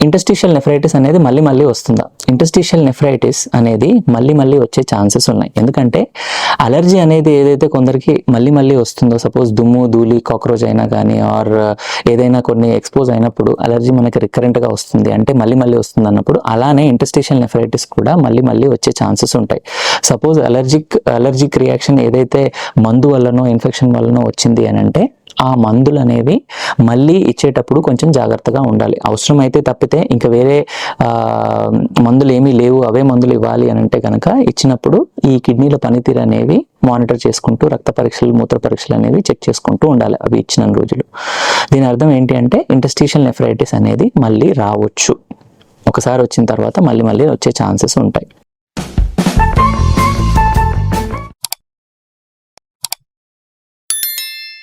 Interstitial nephritis అనేది మళ్ళీ మళ్ళీ వస్తుందా? ఇంటర్స్టిషియల్ నెఫ్రైటిస్ అనేది మళ్ళీ మళ్ళీ వచ్చే ఛాన్సెస్ ఉన్నాయి. ఎందుకంటే అలర్జీ అనేది ఏదైతే కొందరికి మళ్ళీ మళ్ళీ వస్తుందో, సపోజ్ దుమ్ము ధూళి కాక్రోచ్ అయినా కానీ ఆర్ ఏదైనా కొన్ని ఎక్స్పోజ్ అయినప్పుడు అలర్జీ మనకి రికరెంట్గా వస్తుంది అంటే మళ్ళీ మళ్ళీ వస్తుంది అన్నప్పుడు, అలానే ఇంటర్స్టిషియల్ నెఫ్రైటిస్ కూడా మళ్ళీ మళ్ళీ వచ్చే ఛాన్సెస్ ఉంటాయి. సపోజ్ అలర్జిక్ రియాక్షన్ ఏదైతే మందు వల్లనో ఇన్ఫెక్షన్ వల్లనో వచ్చింది అని అంటే ఆ మందులు అనేవి మళ్ళీ ఇచ్చేటప్పుడు కొంచెం జాగ్రత్తగా ఉండాలి. అవసరమైతే తప్పితే ఇంకా వేరే మందులు ఏమీ లేవు, అవే మందులు ఇవ్వాలి అని అంటే కనుక ఇచ్చినప్పుడు ఈ కిడ్నీల పనితీరు అనేవి మానిటర్ చేసుకుంటూ రక్త పరీక్షలు మూత్ర పరీక్షలు అనేవి చెక్ చేసుకుంటూ ఉండాలి అవి ఇచ్చిన రోజులు. దీని అర్థం ఏంటి అంటే ఇంటర్స్టిషియల్ నెఫ్రైటిస్ అనేది మళ్ళీ రావచ్చు, ఒకసారి వచ్చిన తర్వాత మళ్ళీ మళ్ళీ వచ్చే ఛాన్సెస్ ఉంటాయి.